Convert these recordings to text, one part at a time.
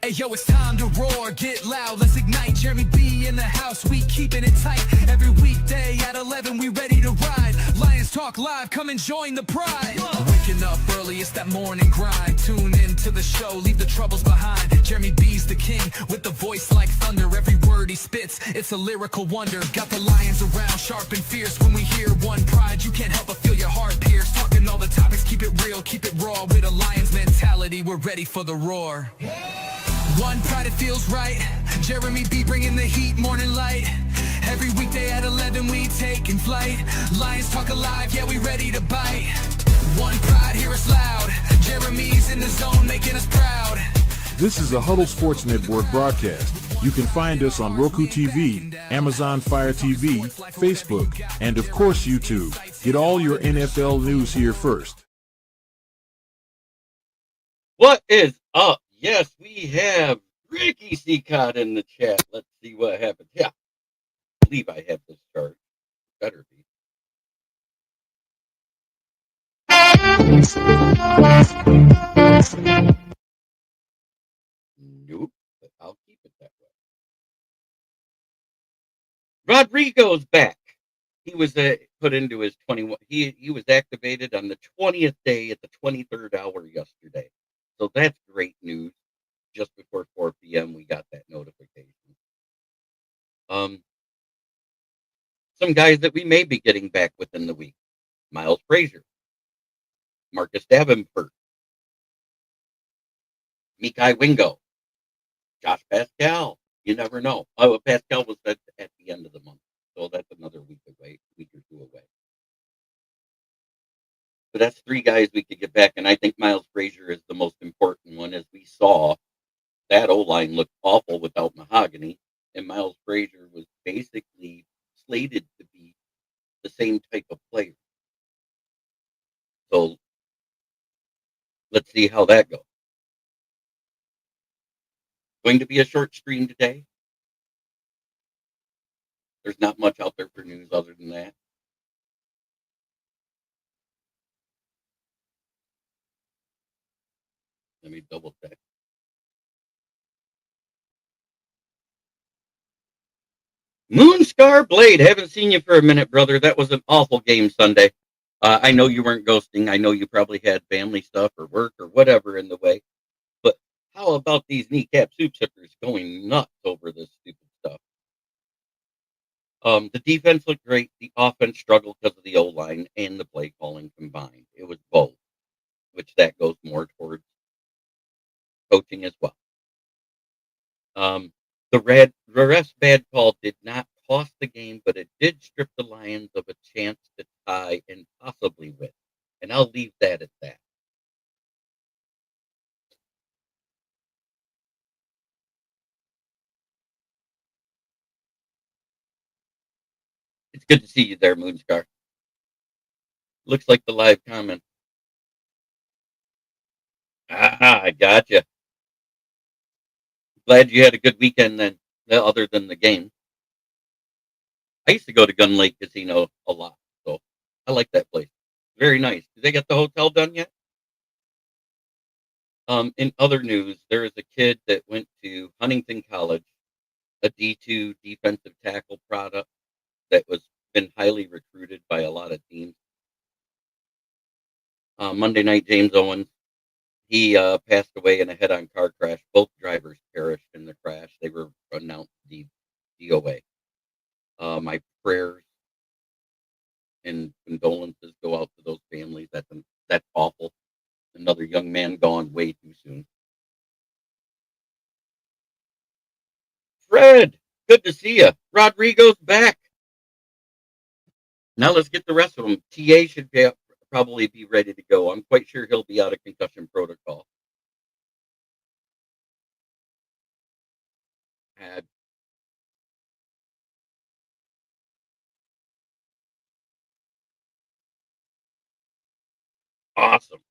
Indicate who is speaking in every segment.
Speaker 1: Hey yo, it's time to roar, get loud, let's ignite. Jeremy B in the house, we keeping it tight. Every weekday at 11, we ready to ride. Lions Talk Live, come and join the pride. Waking up early, it's that morning grind. Tune in to the show, leave the troubles behind. Jeremy B's the king, with the voice like thunder. Every word he spits, it's a lyrical wonder. Got the lions around, sharp and fierce. When we hear one pride, you can't help but feel your heart pierce. Talking all the topics, keep it real, keep it raw. With a lion's mentality, we're ready for the roar. One pride, it feels right. Jeremy B bringing the heat, morning light. Every weekday at 11, we taking flight. Lions Talk Alive, yeah, we ready to bite. One pride, hear us loud. Jeremy's in the zone, making us proud.
Speaker 2: This is a Huddle Sports Network broadcast. You can find us on Roku TV, Amazon Fire TV, Facebook, and of course YouTube. Get all your NFL news here first.
Speaker 3: What is up? Yes, we have Ricky Seacott in the chat. Let's see what happens. Yeah, I believe I have this chart. Better be. Nope, but I'll keep it that way. Rodrigo's back. He was put into his 21. He was activated on the 20th day at the 23rd hour yesterday. So that's great news. Just before 4 p.m., we got that notification. Some guys that we may be getting back within the week. Miles Frazier, Marcus Davenhurt, Mekhi Wingo, Josh Paschal. You never know. Oh, Paschal was at the end of the month, so that's another week or two away. But that's 3 guys we could get back, and I think Miles Frazier is the most important one. As we saw, that O-line looked awful without Mahogany, and Miles Frazier was basically slated to be the same type of player. So let's see how that goes. Going to be a short stream today. There's not much out there for news other than that. Let me double check. Moonscar Blade, haven't seen you for a minute, brother. That was an awful game Sunday. I know you weren't ghosting. I know you probably had family stuff or work or whatever in the way. But how about these kneecap soup sippers going nuts over this stupid stuff? The defense looked great. The offense struggled because of the O-line and the play calling combined. It was both, which that goes more towards coaching as well. The ref's bad call did not cost the game, but it did strip the Lions of a chance to tie and possibly win. And I'll leave that at that. It's good to see you there, Moonscar. Looks like the live comment. I gotcha. Glad you had a good weekend then, other than the game. I used to go to Gun Lake Casino a lot, so I like that place. Very nice. Did they get the hotel done yet? In other news, there is a kid that went to Huntington College, a D2 defensive tackle product that was been highly recruited by a lot of teams. Monday Night James Owens, he passed away in a head-on car crash. Both drivers perished in the crash. They were announced DOA. My prayers and condolences go out to those families. That's awful. Another young man gone way too soon. Fred, good to see you. Rodrigo's back. Now let's get the rest of them. TA should probably be ready to go. I'm quite sure he'll be out of concussion protocol. Awesome.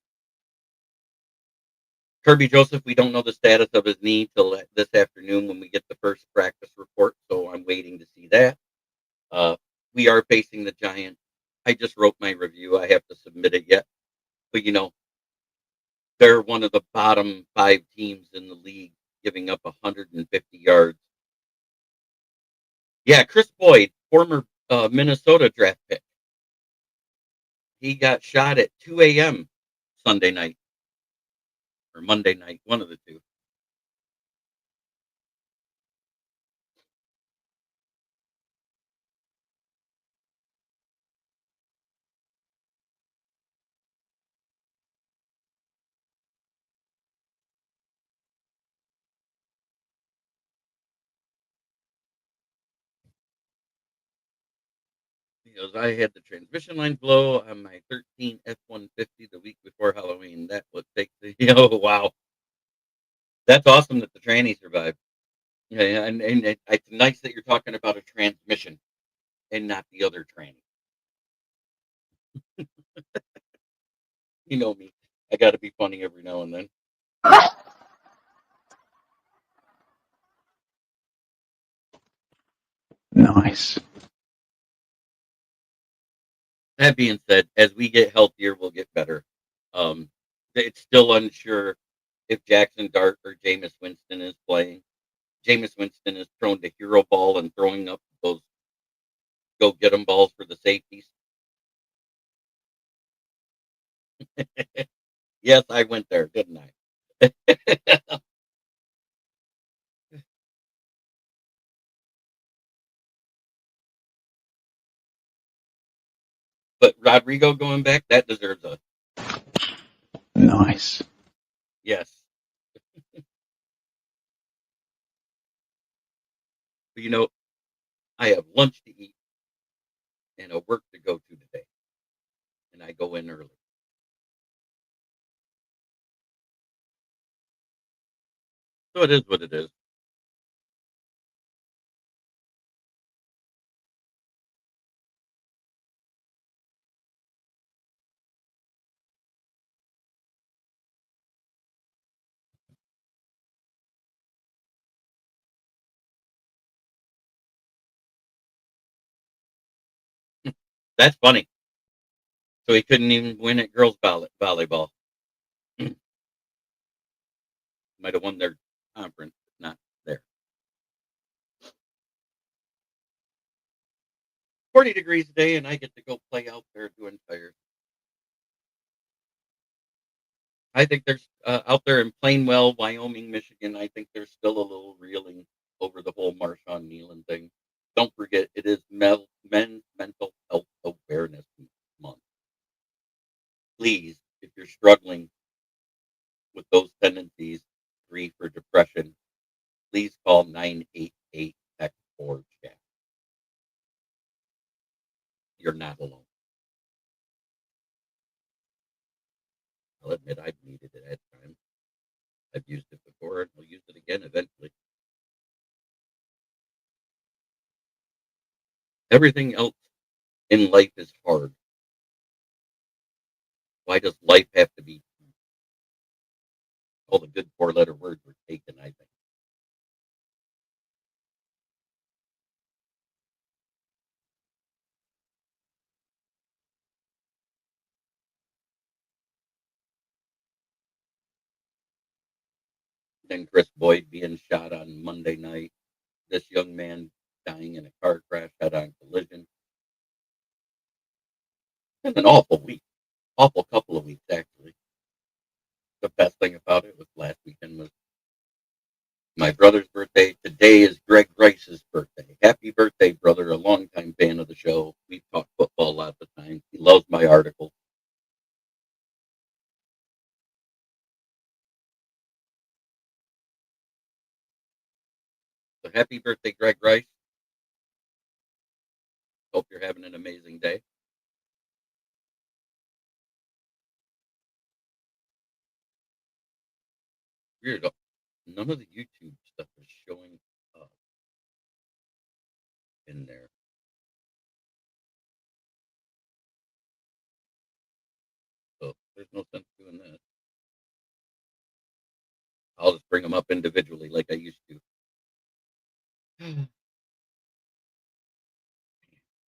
Speaker 3: Kirby Joseph, we don't know the status of his knee till this afternoon when we get the first practice report, so I'm waiting to see that. We are facing the Giants. I just wrote my review. I have to submit it yet. But, they're one of the bottom 5 teams in the league, giving up 150 yards. Yeah, Chris Boyd, former Minnesota draft pick. He got shot at 2 a.m. Sunday night or Monday night, one of the two. He goes, I had the transmission line blow on my 13 F-150 the week before Halloween. That would take the, wow. That's awesome that the tranny survived. Yeah, and it's nice that you're talking about a transmission and not the other tranny. You know me. I got to be funny every now and then.
Speaker 4: Nice.
Speaker 3: That being said, as we get healthier, we'll get better. It's still unsure if Jackson Dart or Jameis Winston is playing. Jameis Winston is prone to hero ball and throwing up those go get 'em balls for the safeties. Yes, I went there, didn't I? But Rodrigo going back, that deserves a
Speaker 4: Nice.
Speaker 3: yes. But I have lunch to eat and a work to go to today, and I go in early. So it is what it is. That's funny. So he couldn't even win at girls volleyball. Might have won their conference, but not there. 40 degrees a day, and I get to go play out there doing fires. I think there's out there in Plainwell, Wyoming, Michigan. I think there's still a little reeling over the whole Marshawn Nealon thing. Don't forget, it is Men's Mental Health Awareness Month. Please, if you're struggling with those tendencies, grief or depression, please call 988 text 4 chat. You're not alone. I'll admit I've needed it at times. I've used it before and I'll use it again eventually. Everything else in life is hard. Why does life have to be? All the good four-letter words were taken, I think. Then Chris Boyd being shot on Monday night. This young man dying in a car crash, head-on collision. It's an awful week. Awful couple of weeks, actually. The best thing about it was last weekend was my brother's birthday. Today is Greg Rice's birthday. Happy birthday, brother. A longtime fan of the show. We've talked football lots of times. He loves my article. So happy birthday, Greg Rice. Hope you're having an amazing day. Weird. None of the YouTube stuff is showing up in there. So there's no sense doing that. I'll just bring them up individually like I used to.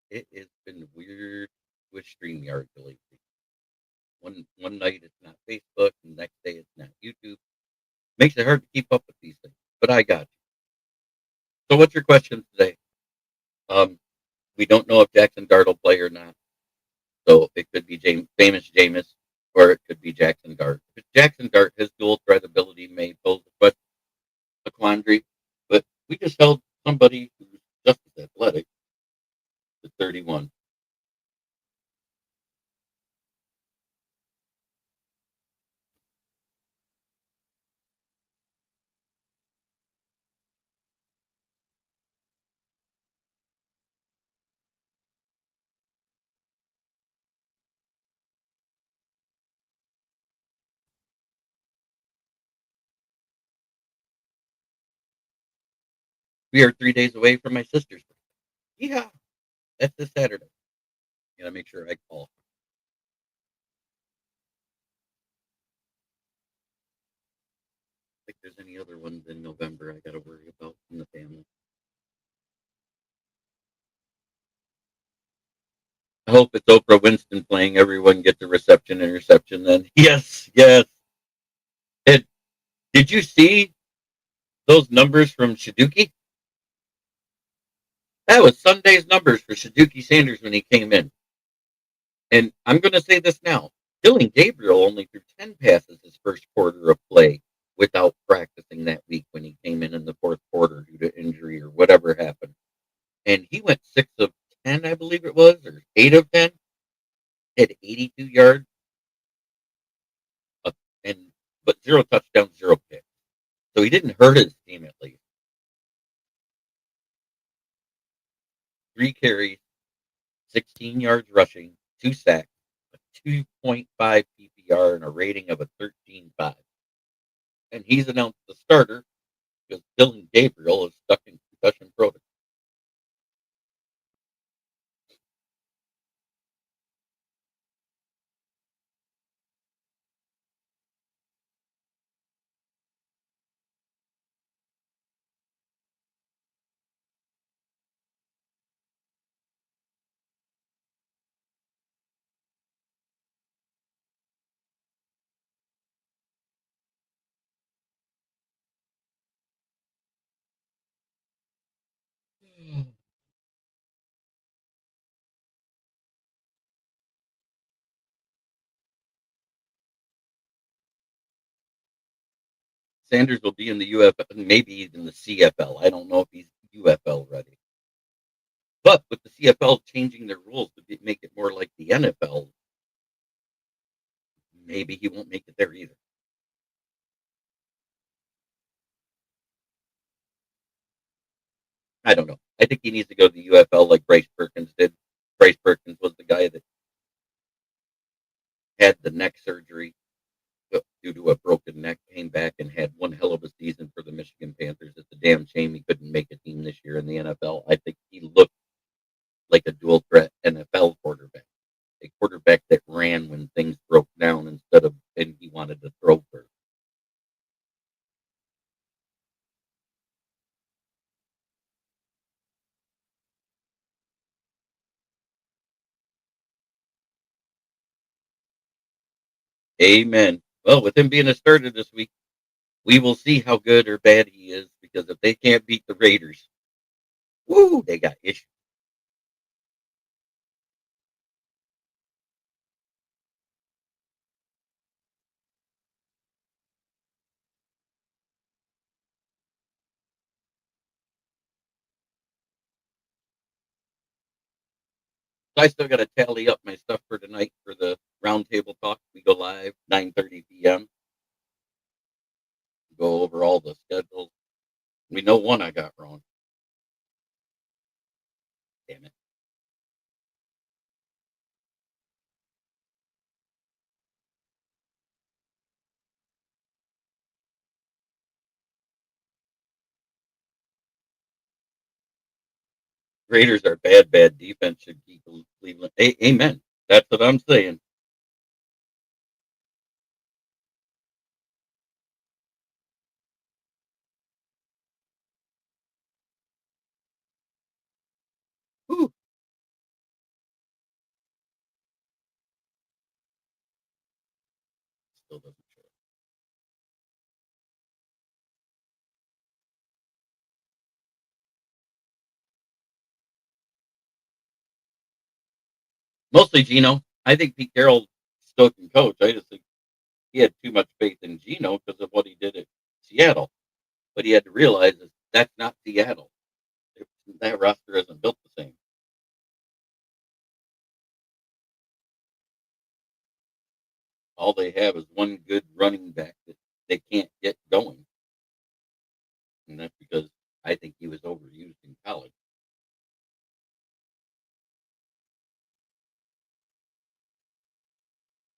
Speaker 3: It has been weird with StreamYard lately. One night it's not Facebook, and the next day it's not YouTube. Makes it hard to keep up with these things. but I got you. So what's your question today? Um, we don't know if Jackson Dart will play or not. So it could be famous Jameis, or it could be Jackson Dart. If it's Jackson Dart, his dual threat ability may pose a quandary, but we just held somebody who's just as athletic to 31. We are 3 days away from my sister's birthday. Yeah, that's this Saturday. Gotta make sure I call. I think there's any other ones in November I gotta worry about in the family. I hope it's Oprah Winston playing Everyone Gets a Reception Interception then. Yes, yes. And did you see those numbers from Shaduki? That was Sunday's numbers for Shaduki Sanders when he came in. And I'm going to say this now. Dylan Gabriel only threw 10 passes his first quarter of play without practicing that week when he came in the fourth quarter due to injury or whatever happened. And he went 6 of 10, I believe it was, or 8 of 10, had 82 yards, uh, and but 0 touchdowns, 0 picks. So he didn't hurt his team at least. 3 carries, 16 yards rushing, 2 sacks, a 2.5 PPR, and a rating of a 13.5. And he's announced the starter because Dylan Gabriel is stuck in concussion protocol. Sanders will be in the UFL, maybe even the CFL. I don't know if he's UFL ready. But with the CFL changing their rules to make it more like the NFL, maybe he won't make it there either. I don't know. I think he needs to go to the UFL like Bryce Perkins did. Bryce Perkins was the guy that had the neck surgery due to a broken neck, came back and had one hell of a season for the Michigan Panthers. It's a damn shame he couldn't make a team this year in the NFL. I think he looked like a dual threat NFL quarterback, a quarterback that ran when things broke down instead of and he wanted to throw first. Amen. Well, with him being a starter this week, we will see how good or bad he is because if they can't beat the Raiders, woo, they got issues. I still got to tally up my stuff for tonight for the roundtable talk. We go live 9:30 p.m. Go over all the schedules. We know one I got wrong. Damn it. Raiders are bad, bad defense should keep Cleveland. Amen. That's what I'm saying. Whew. Still doesn't show. Mostly Gino. I think Pete Carroll still can coach. I just think he had too much faith in Gino because of what he did at Seattle. But he had to realize that's not Seattle. That roster isn't built the same. All they have is one good running back that they can't get going. And that's because I think he was overused in college.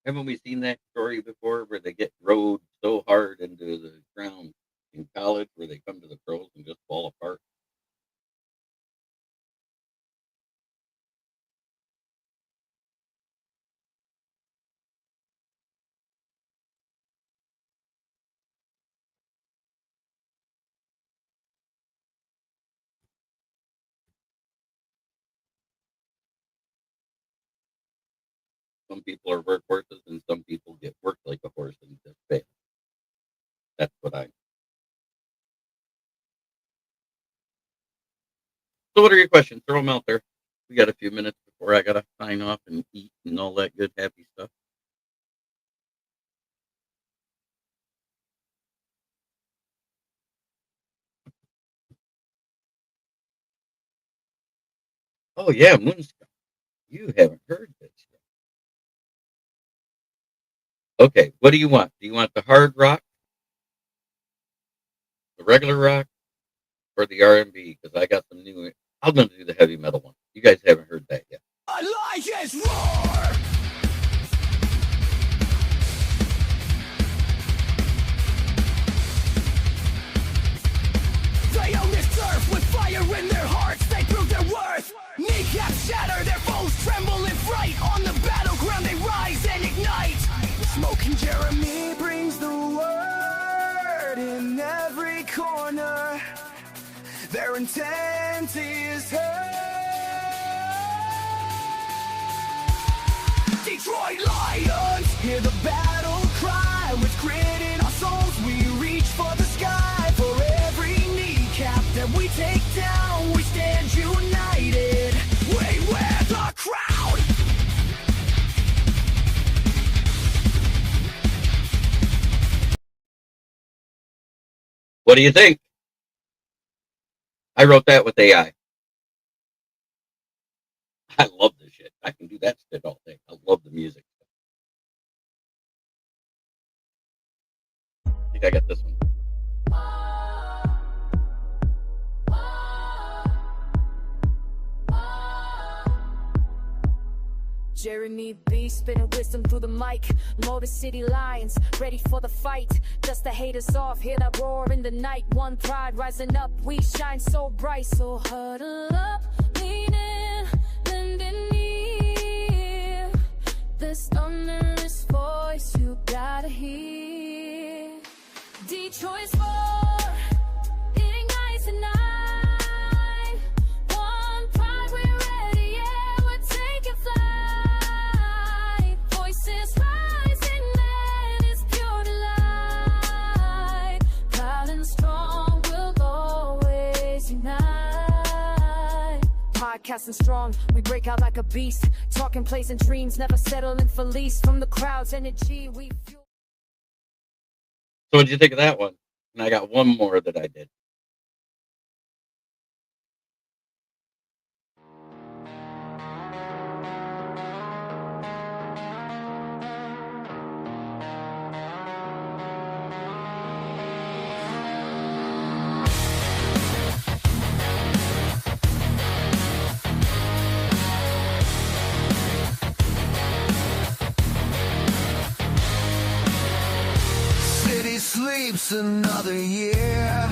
Speaker 3: Haven't we seen that story before where they get rode so hard into the ground in college where they come to the pros and just fall apart? Some people are workhorses and some people get worked like a horse and just fail. That's what I. So what are your questions? Throw them out there. We got a few minutes before I got to sign off and eat and all that good, happy stuff. Oh, yeah, Moonstone. You haven't heard this yet. Okay, what do you want? Do you want the hard rock, the regular rock, or the R&B? Because I got some new. I'm going to do the heavy metal one. You guys haven't heard that yet.
Speaker 1: Elijah's roar! They own this turf with fire in their hearts. They prove their worth. Kneecaps shatter, their foes tremble in fright. On the battleground they rise and ignite. Smoking Jeremy brings the word in every corner. Their intent is hurt. Detroit Lions, hear the battle cry. With grit in our souls, we reach for the sky. For every kneecap that we take down, we stand united. We wear the crown.
Speaker 3: What do you think? I wrote that with AI. I love this shit. I can do that shit all day. I love the music. I think I got this one.
Speaker 4: Jeremy B spitting wisdom through the mic. Motor City Lions ready for the fight. Dust the haters off, hear that roar in the night. One pride rising up, we shine so bright. So huddle up, lean in, lend an ear. This thunderous voice you gotta hear. Detroit's roar, it ignites the night. One pride, we're ready, yeah, we're taking flight. Voices rising, man, it's pure delight. Proud and strong, we'll always unite. Podcasting strong, we break out like a beast. Talking plays and dreams, never settling for least. From the crowd's energy, we fuel.
Speaker 3: So what'd you think of that one? And I got one more that I did.
Speaker 1: City sleeps another year.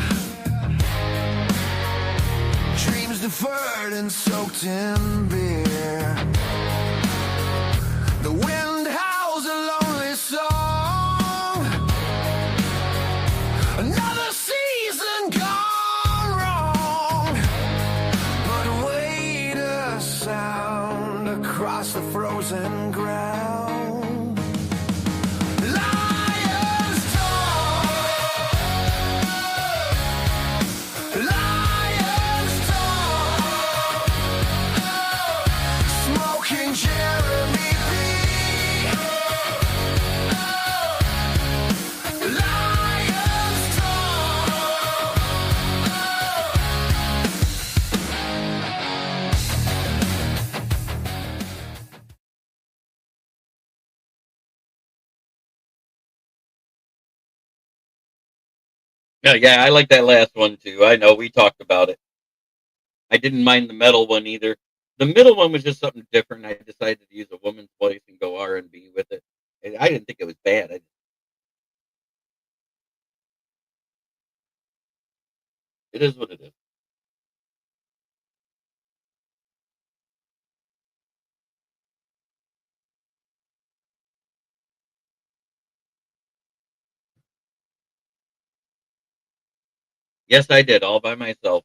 Speaker 1: Dreams deferred and soaked in beer. The wind howls a lonely song. Another season gone wrong. But wait a sound across the frozen ground. Lions talk. Lions talk. Smoke
Speaker 3: Yeah, I like that last one too. I know we talked about it. I didn't mind the metal one either. The middle one was just something different. I decided to use a woman's voice and go R&B with it. And I didn't think it was bad. It is what it is. Yes, I did all by myself.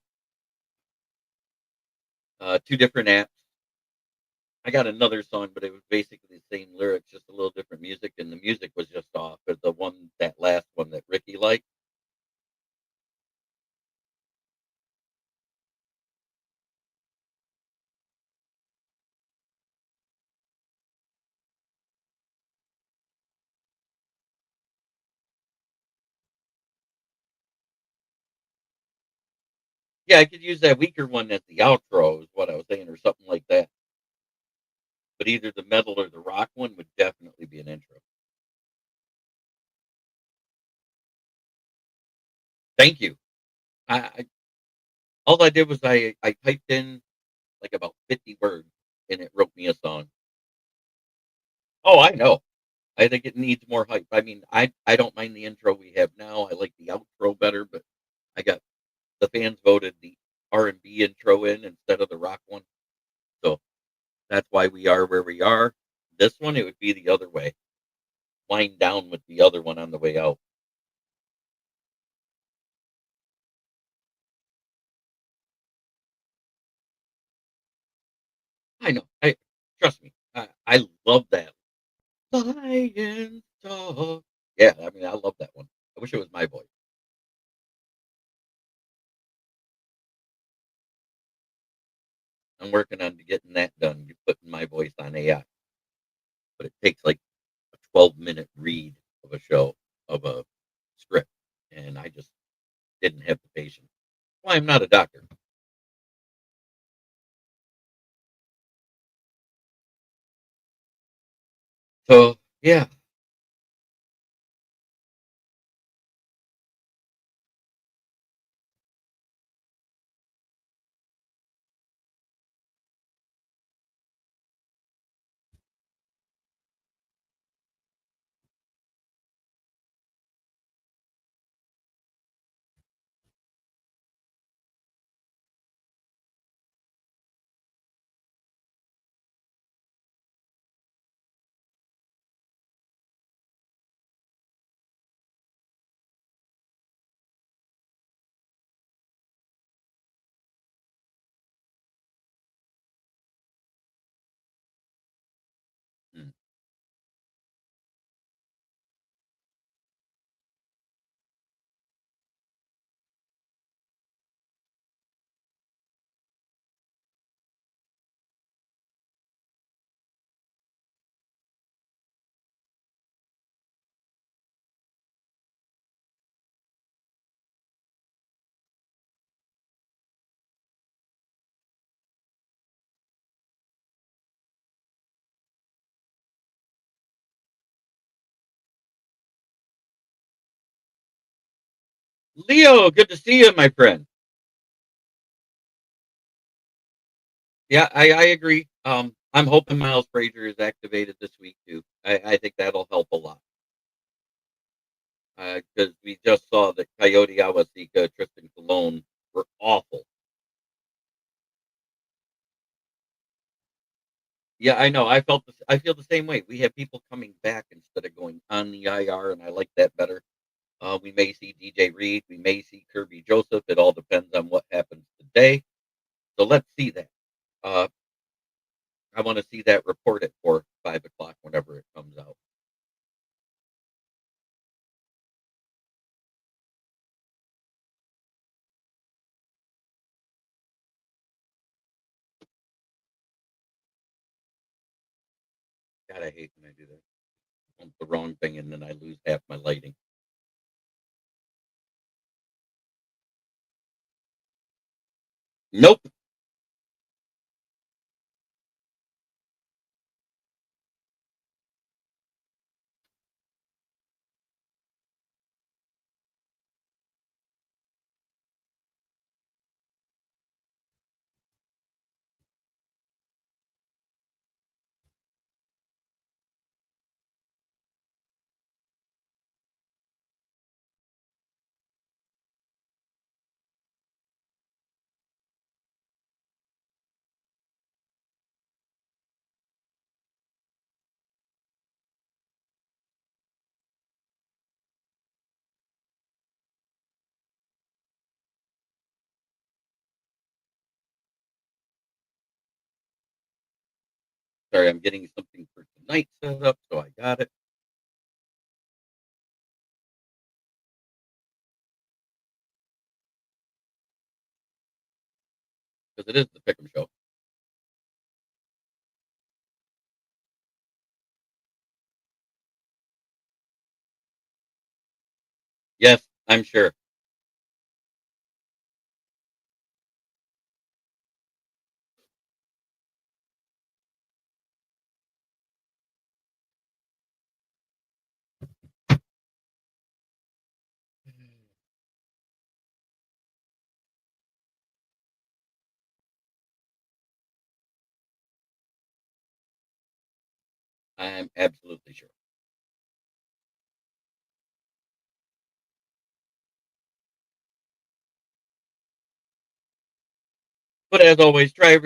Speaker 3: Two different apps. I got another song, but it was basically the same lyrics, just a little different music, and the music was just off. But that last one that Ricky liked, yeah, I could use that weaker one as the outro, is what I was saying, or something like that. But either the metal or the rock one would definitely be an intro. Thank you. I all I did was I typed in like about 50 words and it wrote me a song. Oh, I know. I think it needs more hype. I mean, I don't mind the intro we have now. I like the outro better, but I got the fans voted the R&B intro in instead of the rock one. So that's why we are where we are. This one, it would be the other way. Wind down with the other one on the way out. I know. I trust me. I love that. Lions talk. Yeah, I mean, I love that one. I wish it was my voice. I'm working on getting that done, putting my voice on AI, but it takes like a 12-minute read of a show of a script, and I just didn't have the patience. Well, I'm not a doctor. So, yeah. Mm. Leo, good to see you, my friend. Yeah, I agree. I'm hoping Miles Frazier is activated this week too. I think that'll help a lot because we just saw that Coyote Awasika, Tristan Colon were awful. Yeah, I know. I feel the same way. We have people coming back instead of going on the IR, and I like that better. We may see DJ Reed, we may see Kirby Joseph. It all depends on what happens today. So let's see that. Uh, I want to see that report at 4, 5 o'clock whenever it comes out. God, I hate when I do that. I want the wrong thing, and then I lose half my lighting. Nope. Sorry, I'm getting something for tonight set up, so I got it. Because it is the Pick'em Show. Yes, I'm sure. I'm absolutely sure. But as always, try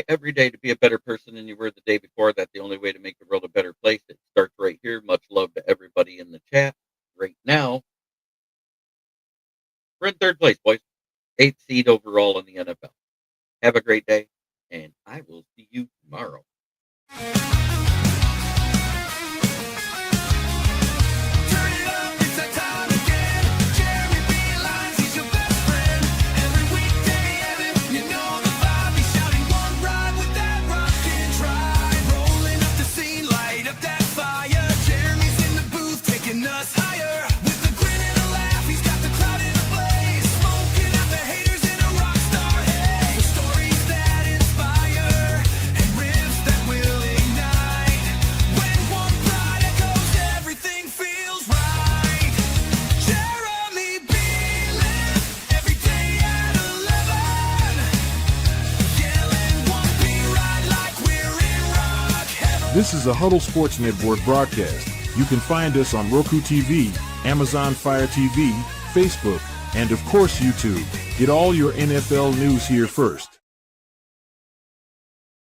Speaker 3: every day to be a better person than you were the day before. That's the only way to make the world a better place. It starts right here. Much love to everybody in the chat. Right now, we're in third place, boys. 8th seed overall in the NFL. Have a great day, and I will see you tomorrow.
Speaker 1: Turn it up, it's that time again. Jeremy B. Lines, he's your best friend. Every weekday, Evan, you know the vibe. He's shouting one ride with that rockin' drive. Rolling up the scene, light up that fire. Jeremy's in the booth, taking us higher. With a grin and a laugh, he's got the crowd in a blaze. Smoking out the haters in a rock star haze. Stories that inspire and riffs that will ignite. When one pride echoes, everything feels right. Jeremy Beelan, every day at 11. Yelling one B right like we're in rock heaven.
Speaker 2: This is a Huddle Sports Network broadcast. You can find us on Roku TV, Amazon Fire TV, Facebook, and of course YouTube. Get all your NFL news here first.